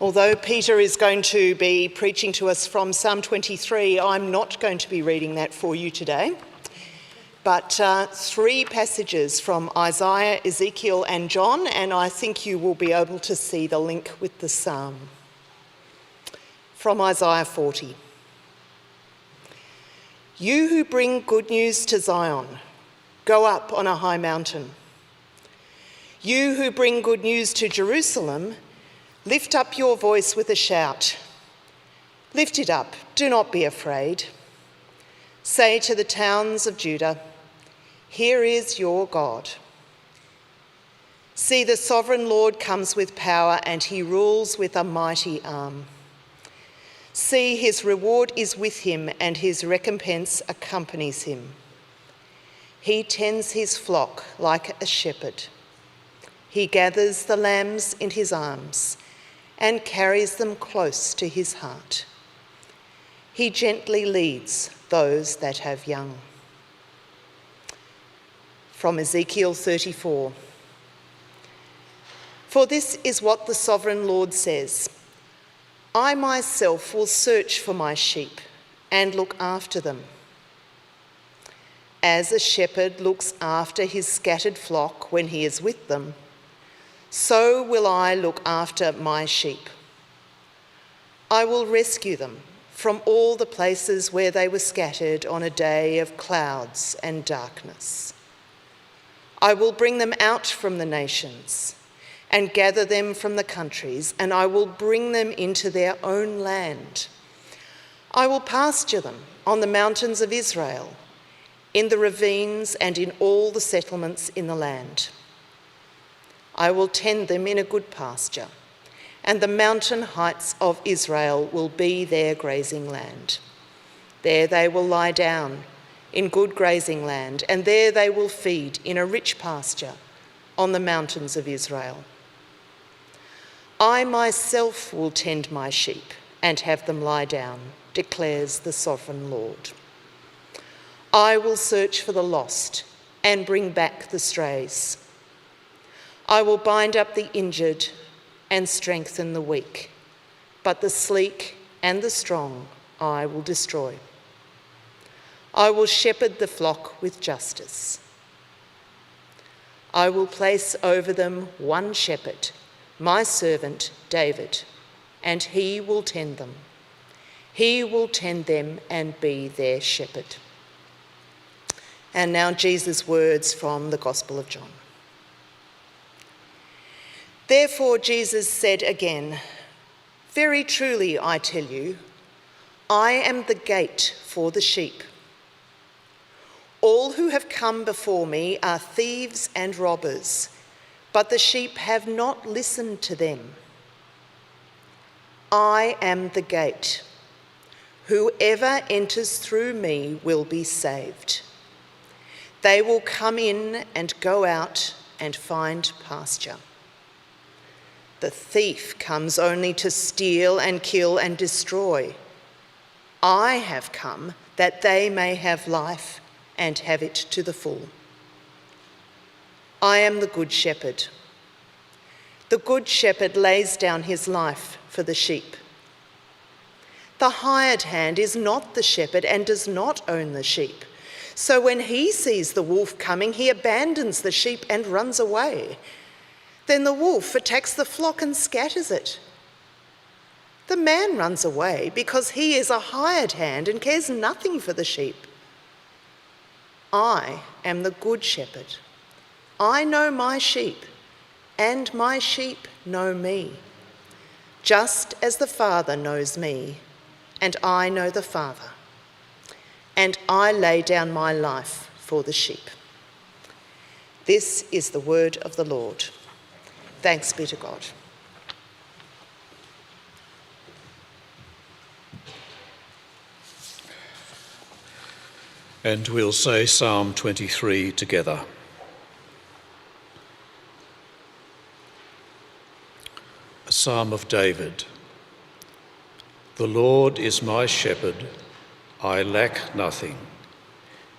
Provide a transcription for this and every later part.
Although Peter is going to be preaching to us from Psalm 23, I'm not going to be reading that for you today. But 3 passages from Isaiah, Ezekiel and John, and I think you will be able to see the link with the psalm. From Isaiah 40. You who bring good news to Zion, go up on a high mountain. You who bring good news to Jerusalem, lift up your voice with a shout. Lift it up, do not be afraid. Say to the towns of Judah, here is your God. See, the sovereign Lord comes with power and he rules with a mighty arm. See, his reward is with him and his recompense accompanies him. He tends his flock like a shepherd. He gathers the lambs in his arms and carries them close to his heart. He gently leads those that have young. From Ezekiel 34. For this is what the sovereign Lord says, I myself will search for my sheep and look after them. As a shepherd looks after his scattered flock when he is with them, so will I look after my sheep. I will rescue them from all the places where they were scattered on a day of clouds and darkness. I will bring them out from the nations and gather them from the countries, and I will bring them into their own land. I will pasture them on the mountains of Israel, in the ravines and in all the settlements in the land. I will tend them in a good pasture, and the mountain heights of Israel will be their grazing land. There they will lie down in good grazing land, and there they will feed in a rich pasture on the mountains of Israel. I myself will tend my sheep and have them lie down, declares the sovereign Lord. I will search for the lost and bring back the strays. I will bind up the injured and strengthen the weak, but the sleek and the strong I will destroy. I will shepherd the flock with justice. I will place over them one shepherd, my servant David, and he will tend them. He will tend them and be their shepherd. And now Jesus' words from the Gospel of John. Therefore Jesus said again, very truly I tell you, I am the gate for the sheep. All who have come before me are thieves and robbers, but the sheep have not listened to them. I am the gate. Whoever enters through me will be saved. They will come in and go out and find pasture. The thief comes only to steal and kill and destroy. I have come that they may have life and have it to the full. I am the good shepherd. The good shepherd lays down his life for the sheep. The hired hand is not the shepherd and does not own the sheep. So when he sees the wolf coming, he abandons the sheep and runs away. Then the wolf attacks the flock and scatters it. The man runs away because he is a hired hand and cares nothing for the sheep. I am the good shepherd. I know my sheep, and my sheep know me, just as the Father knows me, and I know the Father. And I lay down my life for the sheep. This is the word of the Lord. Thanks be to God. And we'll say Psalm 23 together. A Psalm of David. The Lord is my shepherd, I lack nothing.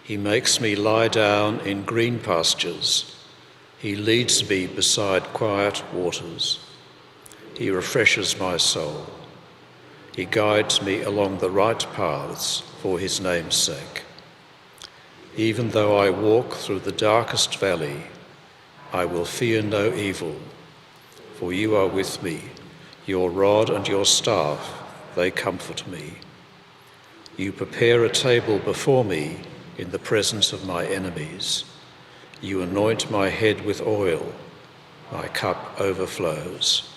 He makes me lie down in green pastures. He leads me beside quiet waters. He refreshes my soul. He guides me along the right paths for his name's sake. Even though I walk through the darkest valley, I will fear no evil, for you are with me. Your rod and your staff, they comfort me. You prepare a table before me in the presence of my enemies. You anoint my head with oil. My cup overflows.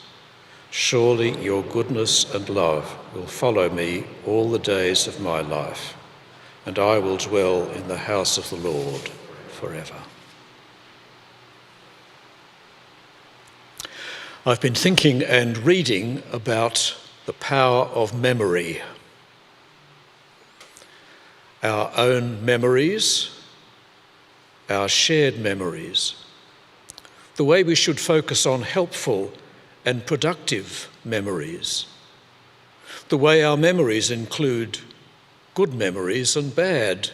Surely your goodness and love will follow me all the days of my life, and I will dwell in the house of the Lord forever. I've been thinking and reading about the power of memory. Our own memories, our shared memories, the way we should focus on helpful and productive memories, the way our memories include good memories and bad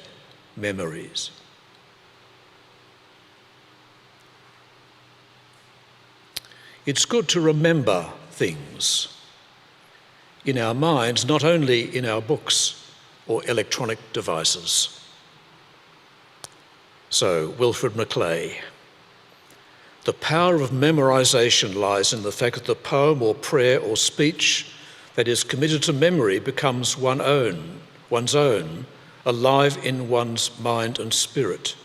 memories. It's good to remember things in our minds, not only in our books or electronic devices. So, Wilfred Maclay, the power of memorization lies in the fact that the poem or prayer or speech that is committed to memory becomes one's own, alive in one's mind and spirit.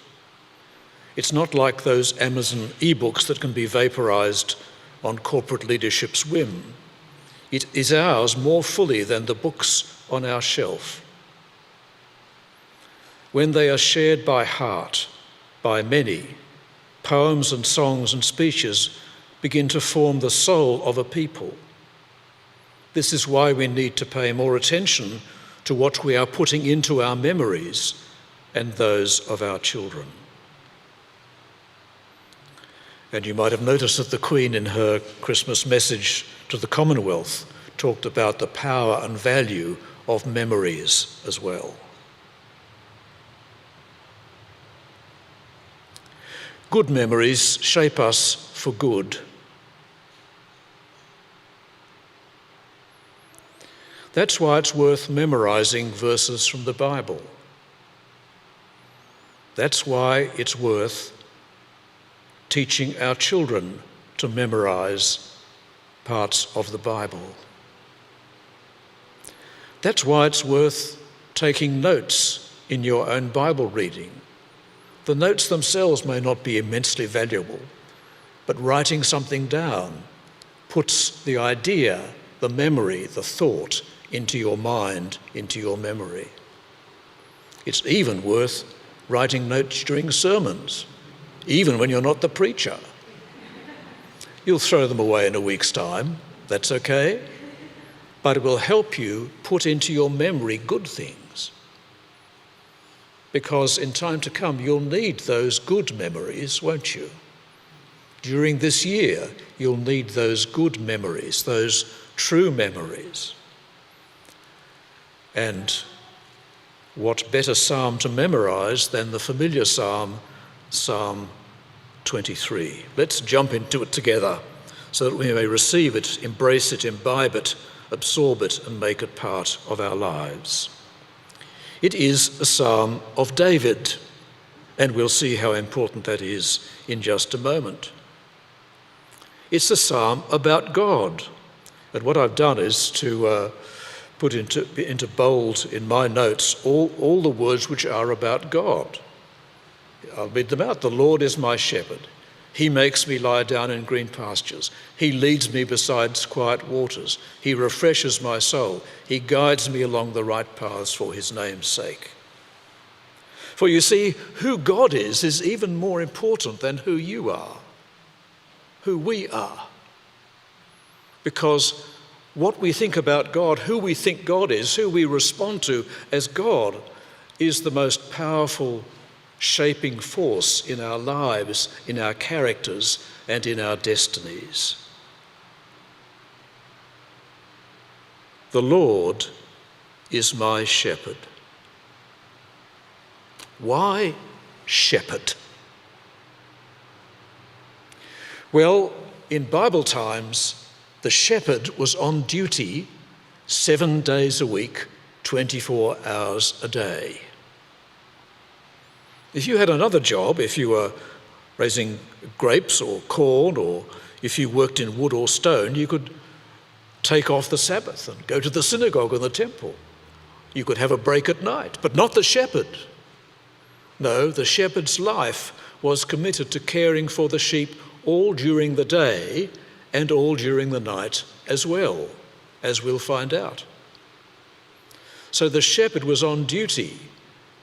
It's not like those Amazon e-books that can be vaporized on corporate leadership's whim. It is ours more fully than the books on our shelf. When they are shared by heart, by many, poems and songs and speeches begin to form the soul of a people. This is why we need to pay more attention to what we are putting into our memories and those of our children. And you might have noticed that the Queen, in her Christmas message to the Commonwealth, talked about the power and value of memories as well. Good memories shape us for good. That's why it's worth memorizing verses from the Bible. That's why it's worth teaching our children to memorize parts of the Bible. That's why it's worth taking notes in your own Bible reading. The notes themselves may not be immensely valuable, but writing something down puts the idea, the memory, the thought into your mind, into your memory. It's even worth writing notes during sermons, even when you're not the preacher. You'll throw them away in a week's time, that's okay, but it will help you put into your memory good things. Because in time to come, you'll need those good memories, won't you? During this year, you'll need those good memories, those true memories. And what better psalm to memorize than the familiar psalm, Psalm 23. Let's jump into it together so that we may receive it, embrace it, imbibe it, absorb it, and make it part of our lives. It is a psalm of David, and we'll see how important that is in just a moment. It's a psalm about God, and what I've done is to put into bold in my notes all the words which are about God. I'll read them out. The Lord is my shepherd. He makes me lie down in green pastures. He leads me beside quiet waters. He refreshes my soul. He guides me along the right paths for his name's sake. For you see, who God is even more important than who you are, who we are. Because what we think about God, who we think God is, who we respond to as God, is the most powerful shaping force in our lives, in our characters, and in our destinies. The Lord is my shepherd. Why shepherd? Well, in Bible times, The shepherd was on duty 7 days a week, 24 hours a day. If you had another job, if you were raising grapes or corn, or if you worked in wood or stone, you could take off the Sabbath and go to the synagogue or the temple. You could have a break at night, but not the shepherd. No, the shepherd's life was committed to caring for the sheep all during the day and all during the night as well, as we'll find out. So the shepherd was on duty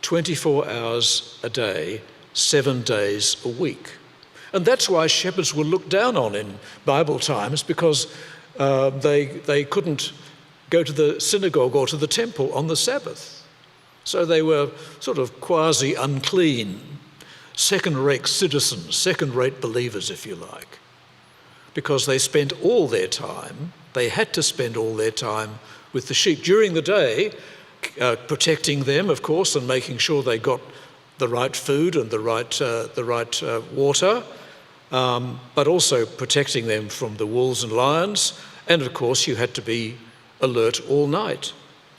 24 hours a day, 7 days a week. And that's why shepherds were looked down on in Bible times, because they couldn't go to the synagogue or to the temple on the Sabbath. So they were sort of quasi-unclean, second-rate citizens, second-rate believers, if you like, because they spent all their time, they had to spend all their time with the sheep during the day, protecting them, of course, and making sure they got the right food and the right water, but also protecting them from the wolves and lions. And of course, you had to be alert all night.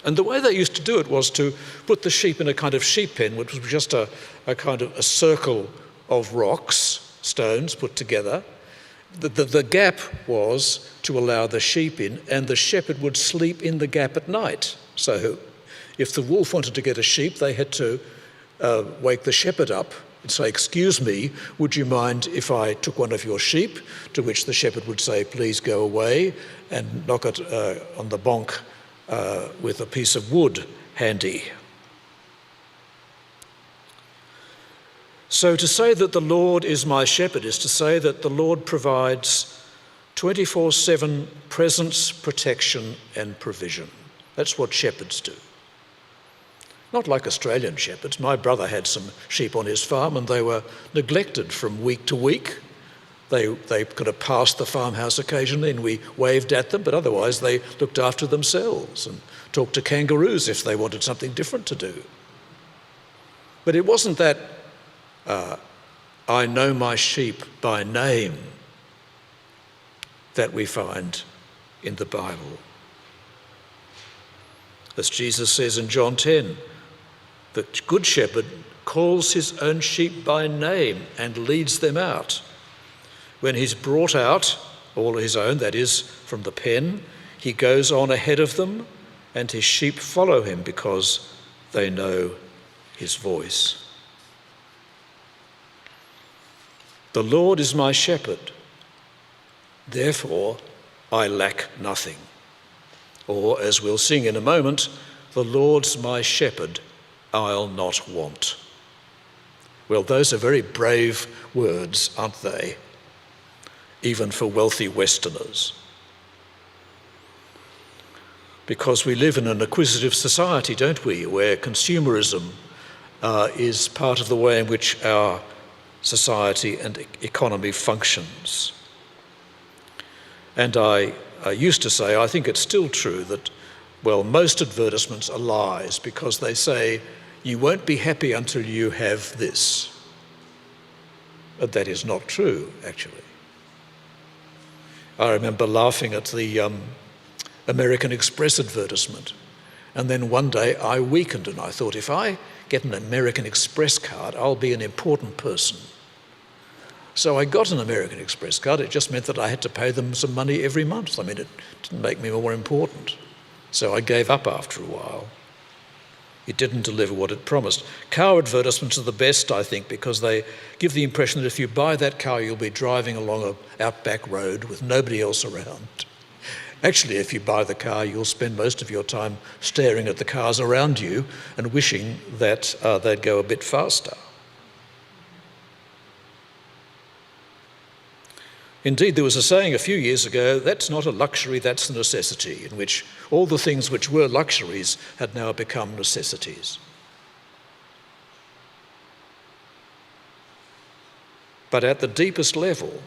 And the way they used to do it was to put the sheep in a kind of sheep pen, which was just a kind of a circle of rocks, stones put together. The gap was to allow the sheep in, and the shepherd would sleep in the gap at night. So if the wolf wanted to get a sheep, they had to wake the shepherd up and say, "Excuse me, would you mind if I took one of your sheep?" To which the shepherd would say, "Please go away," and knock it on the bonk with a piece of wood handy. So to say that the Lord is my shepherd is to say that the Lord provides 24/7 presence, protection and provision. That's what shepherds do. Not like Australian shepherds. My brother had some sheep on his farm and they were neglected from week to week. They could have passed the farmhouse occasionally and we waved at them, but otherwise they looked after themselves and talked to kangaroos if they wanted something different to do. But it wasn't that I know my sheep by name that we find in the Bible. As Jesus says in John 10, the good shepherd calls his own sheep by name and leads them out. When he's brought out all his own, that is, from the pen, he goes on ahead of them and his sheep follow him because they know his voice. The Lord is my shepherd, therefore I lack nothing. Or, as we'll sing in a moment, the Lord's my shepherd, I'll not want. Well, those are very brave words, aren't they? Even for wealthy Westerners. Because we live in an acquisitive society, don't we, where consumerism is part of the way in which our society and economy functions. And I used to say, I think it's still true, that, well, most advertisements are lies because they say, you won't be happy until you have this. But that is not true, actually. I remember laughing at the American Express advertisement. And then one day I weakened and I thought, if I get an American Express card, I'll be an important person. So I got an American Express card. It just meant that I had to pay them some money every month. I mean, it didn't make me more important. So I gave up after a while. It didn't deliver what it promised. Car advertisements are the best, I think, because they give the impression that if you buy that car, you'll be driving along an outback road with nobody else around. Actually, if you buy the car, you'll spend most of your time staring at the cars around you and wishing that they'd go a bit faster. Indeed, there was a saying a few years ago, that's not a luxury, that's a necessity, in which all the things which were luxuries had now become necessities. But at the deepest level,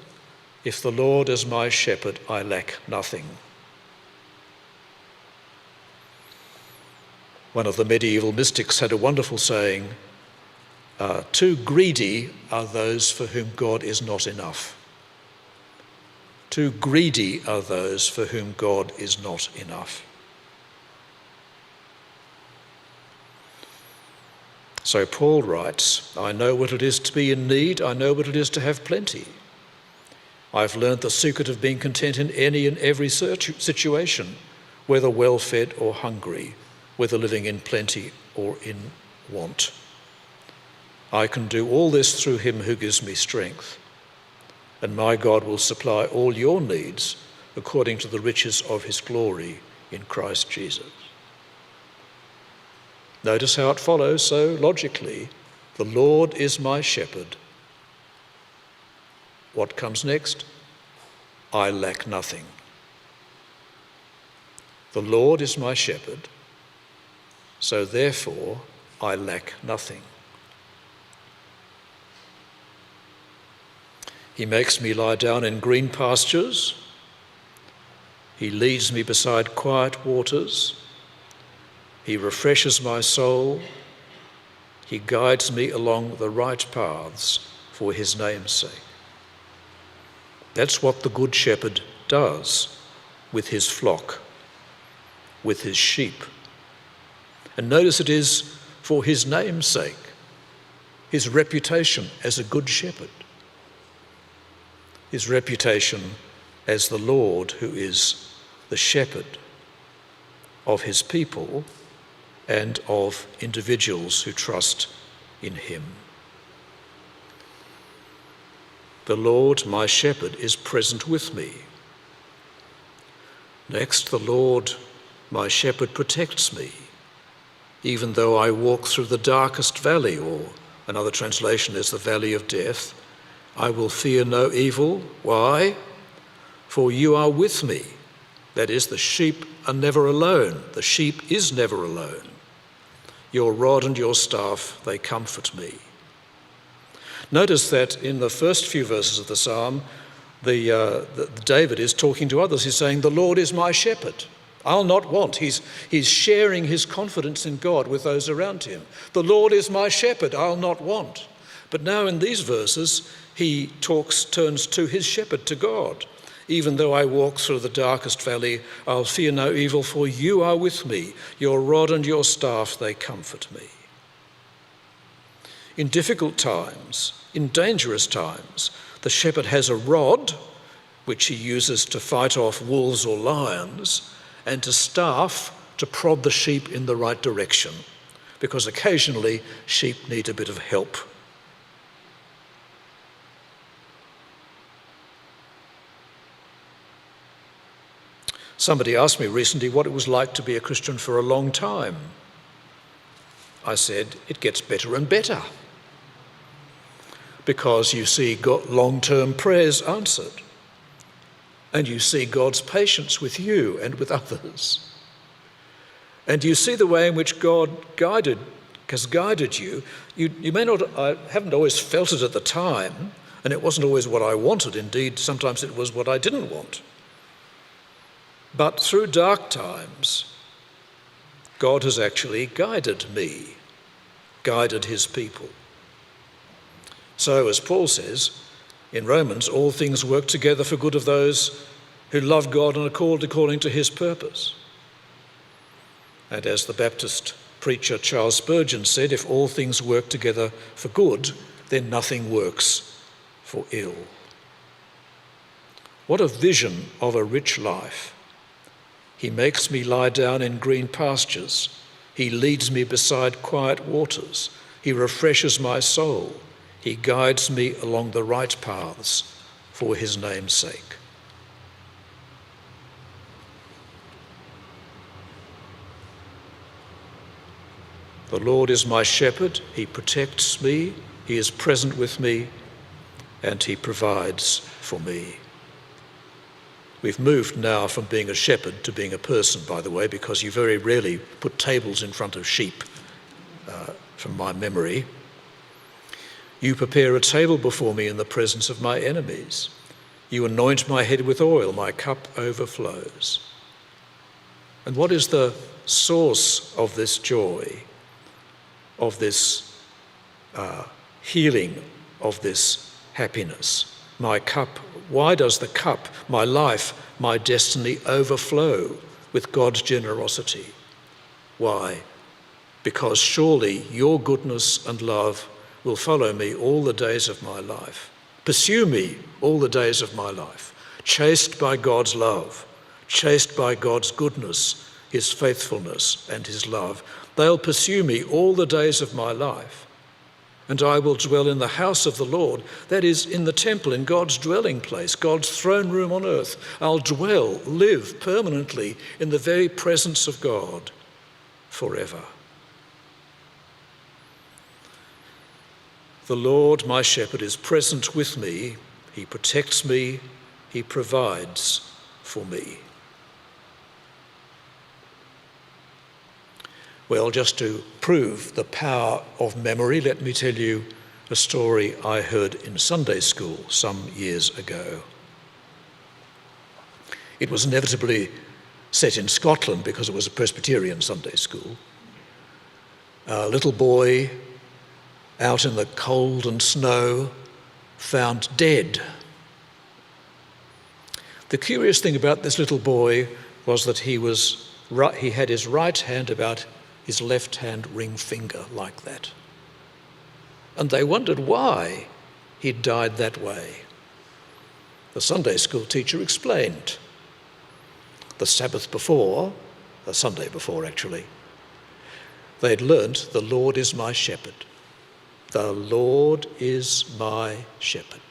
if the Lord is my shepherd, I lack nothing. One of the medieval mystics had a wonderful saying, too greedy are those for whom God is not enough. Too greedy are those for whom God is not enough. So Paul writes, I know what it is to be in need, I know what it is to have plenty. I've learned the secret of being content in any and every situation, whether well-fed or hungry, whether living in plenty or in want. I can do all this through him who gives me strength, and my God will supply all your needs according to the riches of his glory in Christ Jesus. Notice how it follows so logically. The Lord is my shepherd. What comes next? I lack nothing. The Lord is my shepherd, so therefore I lack nothing. He makes me lie down in green pastures. He leads me beside quiet waters. He refreshes my soul. He guides me along the right paths for his name's sake. That's what the Good Shepherd does with his flock, with his sheep. And notice it is for his name's sake, his reputation as a good shepherd, his reputation as the Lord who is the shepherd of his people and of individuals who trust in him. The Lord, my shepherd, is present with me. Next, the Lord, my shepherd, protects me, even though I walk through the darkest valley, or another translation is the valley of death. I will fear no evil. Why? For you are with me. That is, the sheep are never alone. The sheep is never alone. Your rod and your staff, they comfort me. Notice that in the first few verses of the psalm, David is talking to others. He's saying, the Lord is my shepherd. I'll not want. He's sharing his confidence in God with those around him. The Lord is my shepherd. I'll not want. But now in these verses, he turns to his shepherd, to God. Even though I walk through the darkest valley, I'll fear no evil, for you are with me. Your rod and your staff, they comfort me. In difficult times, in dangerous times, the shepherd has a rod, which he uses to fight off wolves or lions, and a staff to prod the sheep in the right direction, because occasionally sheep need a bit of help. Somebody asked me recently what it was like to be a Christian for a long time. I said, it gets better and better, because you see long-term prayers answered, and you see God's patience with you and with others, and you see the way in which God has guided you. You may not, I haven't always felt it at the time, and it wasn't always what I wanted. Indeed, sometimes it was what I didn't want. But through dark times, God has actually guided me, guided his people. So, as Paul says in Romans, all things work together for good of those who love God and are called according to his purpose. And as the Baptist preacher Charles Spurgeon said, if all things work together for good, then nothing works for ill. What a vision of a rich life. He makes me lie down in green pastures. He leads me beside quiet waters. He refreshes my soul. He guides me along the right paths for his name's sake. The Lord is my shepherd. He protects me. He is present with me, and he provides for me. We've moved now from being a shepherd to being a person, by the way, because you very rarely put tables in front of sheep, from my memory. You prepare a table before me in the presence of my enemies. You anoint my head with oil, my cup overflows. And what is the source of this joy, of this healing, of this happiness? My cup Why does the cup, my life, my destiny overflow with God's generosity? Why? Because surely your goodness and love will follow me all the days of my life. Pursue me all the days of my life, chased by God's love, chased by God's goodness, his faithfulness and his love. They'll pursue me all the days of my life. And I will dwell in the house of the Lord, that is, in the temple, in God's dwelling place, God's throne room on earth. I'll live permanently in the very presence of God forever. The Lord, my shepherd, is present with me. He protects me. He provides for me. Well, just to prove the power of memory, let me tell you a story I heard in Sunday school some years ago. It was inevitably set in Scotland because it was a Presbyterian Sunday school. A little boy out in the cold and snow found dead. The curious thing about this little boy was that he had his right hand about his left hand ring finger like that. And they wondered why he'd died that way. The Sunday school teacher explained. The Sunday before actually, they'd learnt, the Lord is my shepherd. The Lord is my shepherd.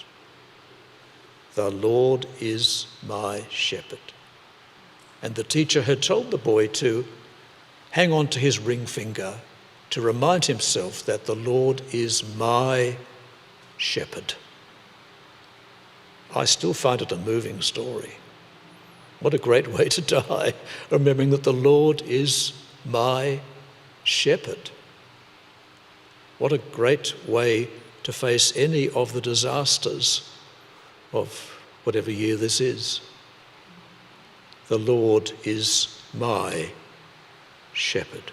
The Lord is my shepherd. And the teacher had told the boy to hang on to his ring finger to remind himself that the Lord is my shepherd. I still find it a moving story. What a great way to die, remembering that the Lord is my shepherd. What a great way to face any of the disasters of whatever year this is. The Lord is my shepherd.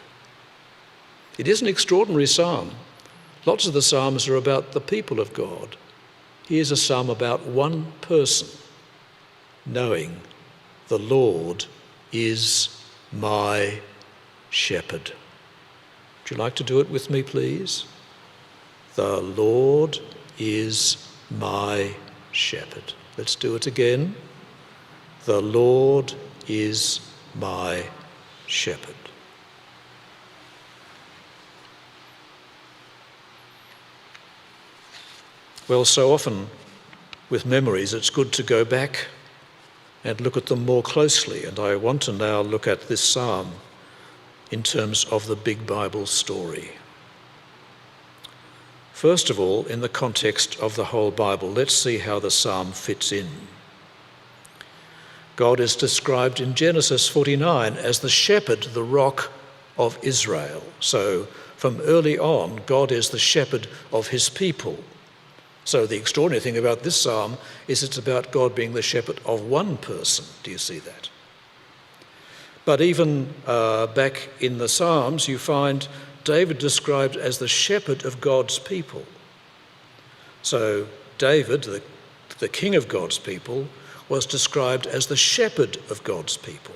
It is an extraordinary psalm. Lots of the psalms are about the people of God. Here's a psalm about one person knowing the Lord is my shepherd. Would you like to do it with me, please? The Lord is my shepherd. Let's do it again. The Lord is my shepherd. Well, so often with memories, it's good to go back and look at them more closely. And I want to now look at this psalm in terms of the big Bible story. First of all, in the context of the whole Bible, let's see how the psalm fits in. God is described in Genesis 49 as the shepherd, the rock of Israel. So from early on, God is the shepherd of his people. So the extraordinary thing about this psalm is it's about God being the shepherd of one person. Do you see that? But even back in the Psalms, you find David described as the shepherd of God's people. So David, the king of God's people, was described as the shepherd of God's people.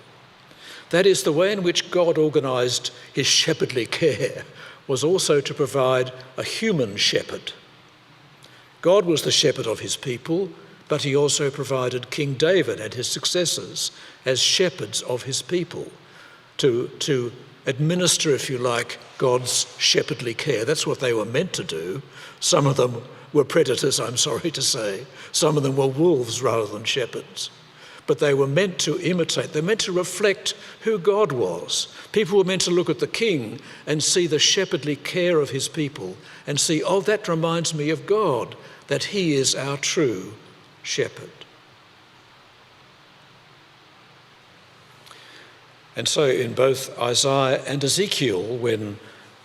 That is, the way in which God organised his shepherdly care was also to provide a human shepherd. God was the shepherd of his people, but he also provided King David and his successors as shepherds of his people to administer, if you like, God's shepherdly care. That's what they were meant to do. Some of them were predators, I'm sorry to say. Some of them were wolves rather than shepherds. But they were meant to imitate, they're meant to reflect who God was. People were meant to look at the king and see the shepherdly care of his people and see, oh, that reminds me of God, that he is our true shepherd. And so in both Isaiah and Ezekiel, when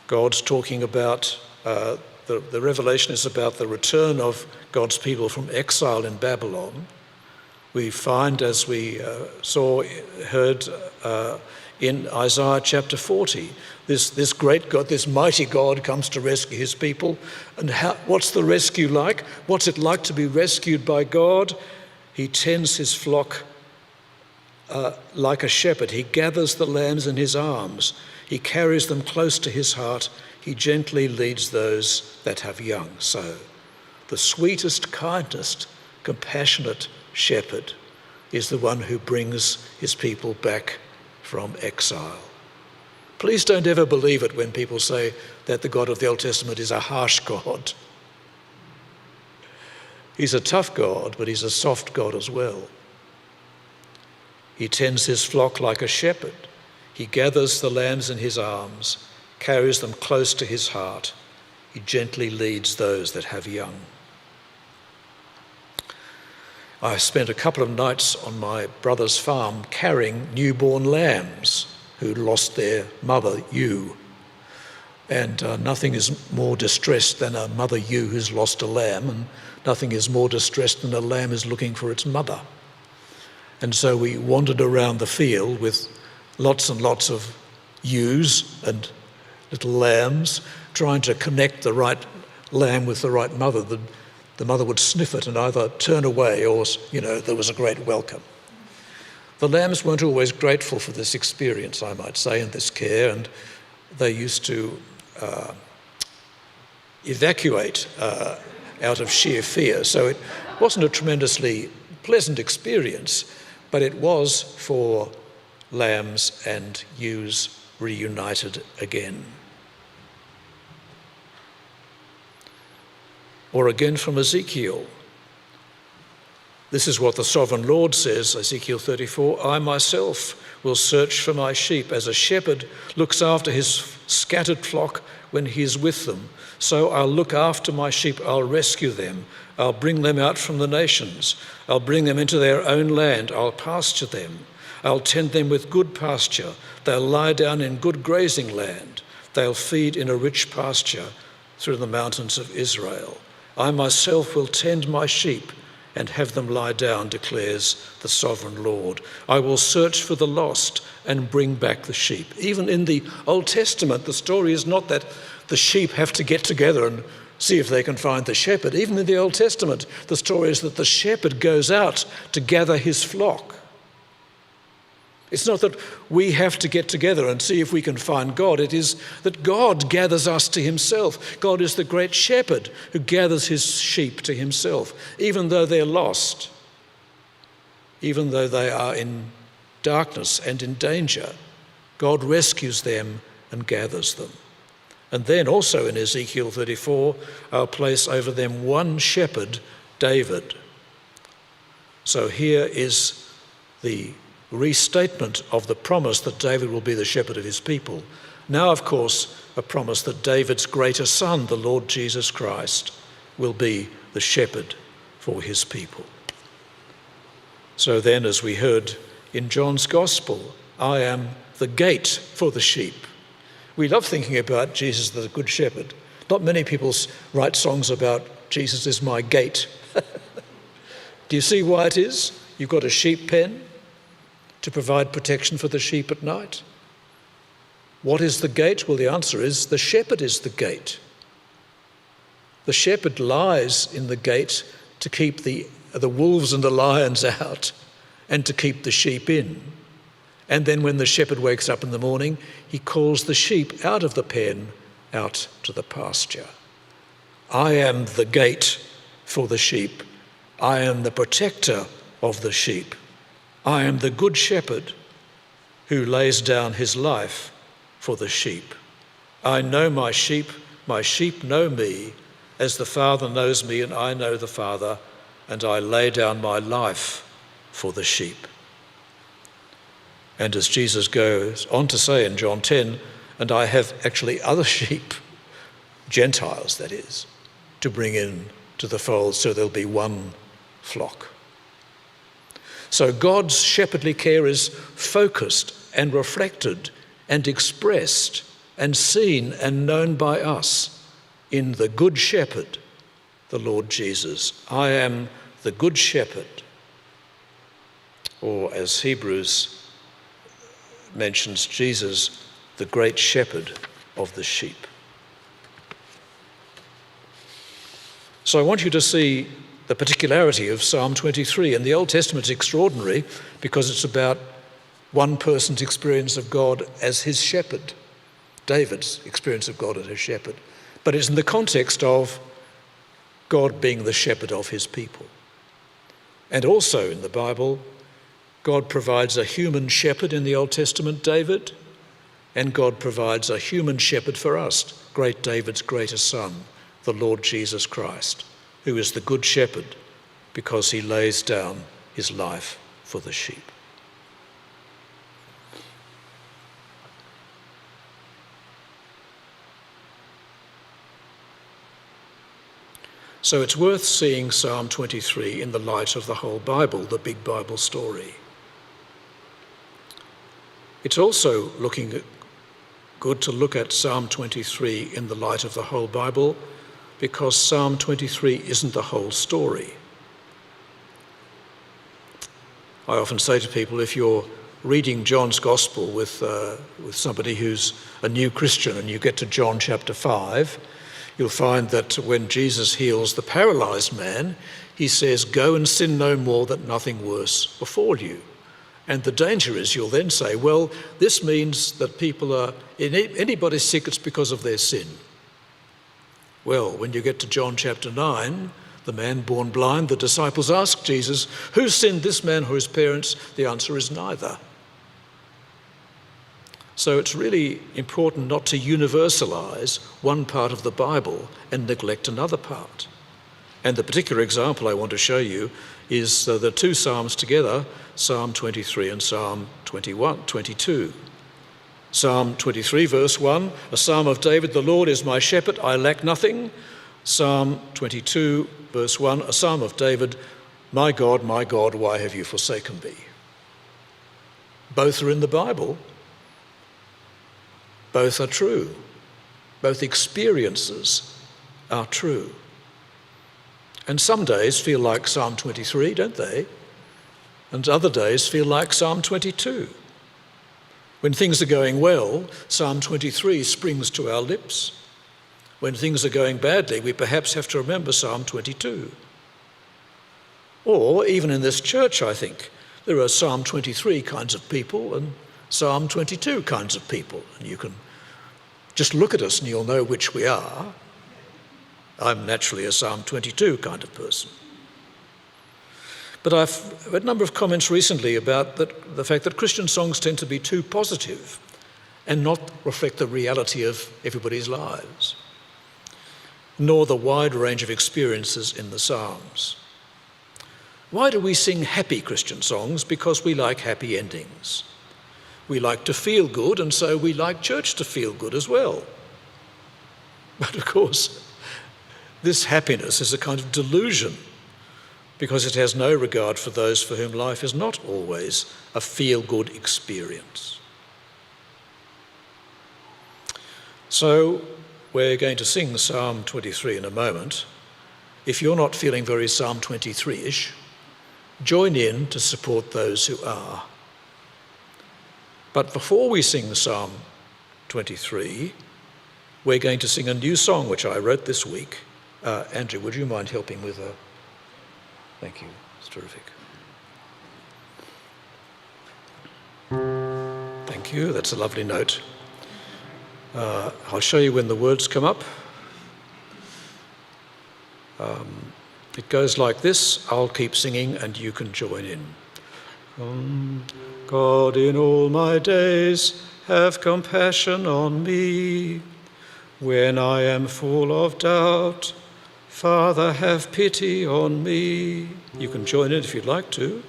God's talking about, the revelation is about the return of God's people from exile in Babylon, we find, as we heard in Isaiah chapter 40, this great God, this mighty God comes to rescue his people. And what's the rescue like? What's it like to be rescued by God? He tends his flock like a shepherd. He gathers the lambs in his arms. He carries them close to his heart. He gently leads those that have young. So, the sweetest, kindest, compassionate shepherd is the one who brings his people back from exile. Please don't ever believe it when people say that the God of the Old Testament is a harsh God. He's a tough God, but he's a soft God as well. He tends his flock like a shepherd. He gathers the lambs in his arms, carries them close to his heart. He gently leads those that have young. I spent a couple of nights on my brother's farm carrying newborn lambs who lost their mother ewe. And nothing is more distressed than a mother ewe who's lost a lamb, and nothing is more distressed than a lamb is looking for its mother. And so we wandered around the field with lots and lots of ewes and little lambs, trying to connect the right lamb with the right mother. The mother would sniff it and either turn away or, there was a great welcome. The lambs weren't always grateful for this experience, I might say, and this care, and they used to evacuate out of sheer fear. So it wasn't a tremendously pleasant experience, but it was for lambs and ewes reunited again. Or again from Ezekiel. This is what the sovereign Lord says, Ezekiel 34, I myself will search for my sheep as a shepherd looks after his scattered flock when he is with them. So I'll look after my sheep, I'll rescue them, I'll bring them out from the nations, I'll bring them into their own land, I'll pasture them, I'll tend them with good pasture, they'll lie down in good grazing land, they'll feed in a rich pasture through the mountains of Israel. I myself will tend my sheep and have them lie down, declares the sovereign Lord. I will search for the lost and bring back the sheep. Even in the Old Testament, the story is not that the sheep have to get together and see if they can find the shepherd. Even in the Old Testament, the story is that the shepherd goes out to gather his flock. It's not that we have to get together and see if we can find God. It is that God gathers us to himself. God is the great shepherd who gathers his sheep to himself, even though they're lost, even though they are in darkness and in danger. God rescues them and gathers them. And then also in Ezekiel 34, I'll place over them one shepherd, David. So here is the restatement of the promise that David will be the shepherd of his people. Now, of course, a promise that David's greater son, the Lord Jesus Christ, will be the shepherd for his people. So then, as we heard in John's Gospel, I am the gate for the sheep. We love thinking about Jesus the Good Shepherd. Not many people write songs about Jesus is my gate. Do you see why it is? You've got a sheep pen to provide protection for the sheep at night. What is the gate? Well, the answer is the shepherd is the gate. The shepherd lies in the gate to keep the wolves and the lions out and to keep the sheep in. And then when the shepherd wakes up in the morning, he calls the sheep out of the pen, out to the pasture. I am the gate for the sheep. I am the protector of the sheep. I am the good shepherd who lays down his life for the sheep. I know my sheep know me, as the Father knows me and I know the Father, and I lay down my life for the sheep. And as Jesus goes on to say in John 10, and I have actually other sheep, Gentiles that is, to bring in to the fold, so there'll be one flock. So God's shepherdly care is focused and reflected and expressed and seen and known by us in the Good Shepherd, the Lord Jesus. I am the Good Shepherd, or as Hebrews mentions Jesus, the great shepherd of the sheep. So I want you to see the particularity of Psalm 23. And the Old Testament's extraordinary because it's about one person's experience of God as his shepherd, David's experience of God as his shepherd. But it's in the context of God being the shepherd of his people. And also in the Bible, God provides a human shepherd in the Old Testament, David, and God provides a human shepherd for us, great David's greatest son, the Lord Jesus Christ, who is the good shepherd because he lays down his life for the sheep. So it's worth seeing Psalm 23 in the light of the whole Bible, the big Bible story. It's also good to look at Psalm 23 in the light of the whole Bible because Psalm 23 isn't the whole story. I often say to people, if you're reading John's Gospel with somebody who's a new Christian and you get to John chapter 5, you'll find that when Jesus heals the paralysed man, he says, "Go and sin no more, that nothing worse befall you." And the danger is you'll then say, well, this means that anybody's sick, it's because of their sin. Well, when you get to John chapter 9, the man born blind, the disciples ask Jesus, "Who sinned, this man or his parents?" The answer is neither. So it's really important not to universalise one part of the Bible and neglect another part. And the particular example I want to show you is the two Psalms together, Psalm 23 and Psalm 22. Psalm 23 verse 1, a psalm of David, "The Lord is my shepherd, I lack nothing." Psalm 22 verse 1, a psalm of David, my God, why have you forsaken me?" Both are in the Bible. Both are true. Both experiences are true. And some days feel like Psalm 23, don't they? And other days feel like Psalm 22. When things are going well, Psalm 23 springs to our lips. When things are going badly, we perhaps have to remember Psalm 22. Or even in this church, I think, there are Psalm 23 kinds of people and Psalm 22 kinds of people. And you can just look at us and you'll know which we are. I'm naturally a Psalm 22 kind of person. But I've read a number of comments recently about the fact that Christian songs tend to be too positive and not reflect the reality of everybody's lives, nor the wide range of experiences in the Psalms. Why do we sing happy Christian songs? Because we like happy endings. We like to feel good, and so we like church to feel good as well. But of course, this happiness is a kind of delusion because it has no regard for those for whom life is not always a feel-good experience. So we're going to sing Psalm 23 in a moment. If you're not feeling very Psalm 23-ish, join in to support those who are. But before we sing Psalm 23, we're going to sing a new song which I wrote this week. Andrew, would you mind helping with a... Thank you, it's terrific. Thank you, that's a lovely note. I'll show you when the words come up. It goes like this. I'll keep singing and you can join in. God, in all my days, have compassion on me. When I am full of doubt, Father, have pity on me. You can join in if you'd like to.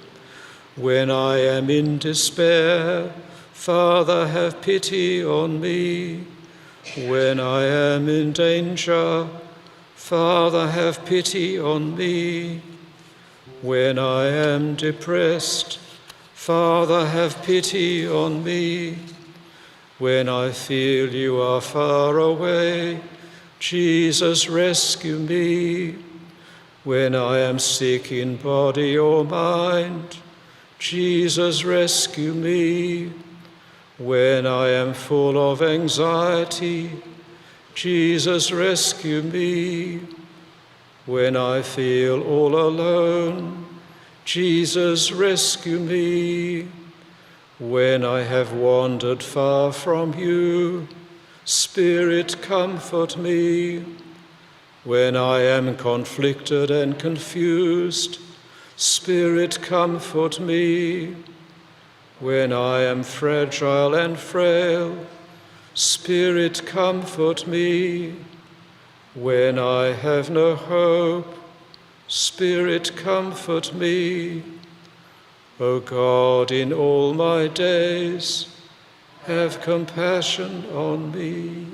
When I am in despair, Father, have pity on me. When I am in danger, Father, have pity on me. When I am depressed, Father, have pity on me. When I feel you are far away, Jesus, rescue me. When I am sick in body or mind, Jesus, rescue me. When I am full of anxiety, Jesus, rescue me. When I feel all alone, Jesus, rescue me. When I have wandered far from you, Spirit, comfort me. When I am conflicted and confused, Spirit, comfort me. When I am fragile and frail, Spirit, comfort me. When I have no hope, Spirit, comfort me. O God, in all my days, have compassion on me.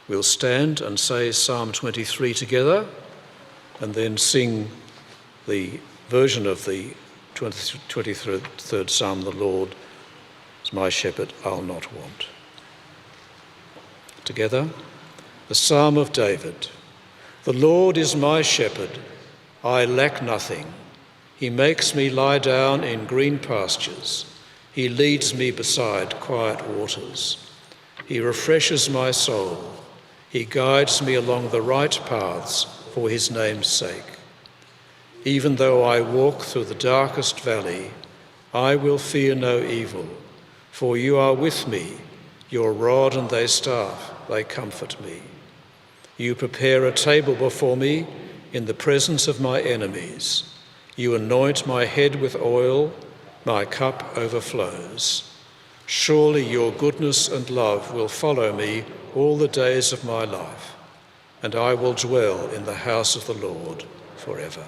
We'll stand and say Psalm 23 together and then sing the version of the 23rd Psalm, "The Lord is my shepherd, I'll not want." Together, the Psalm of David. The Lord is my shepherd, I lack nothing. He makes me lie down in green pastures. He leads me beside quiet waters. He refreshes my soul. He guides me along the right paths for his name's sake. Even though I walk through the darkest valley, I will fear no evil, for you are with me. Your rod and thy staff, they comfort me. You prepare a table before me in the presence of my enemies. You anoint my head with oil, my cup overflows. Surely your goodness and love will follow me all the days of my life, and I will dwell in the house of the Lord forever.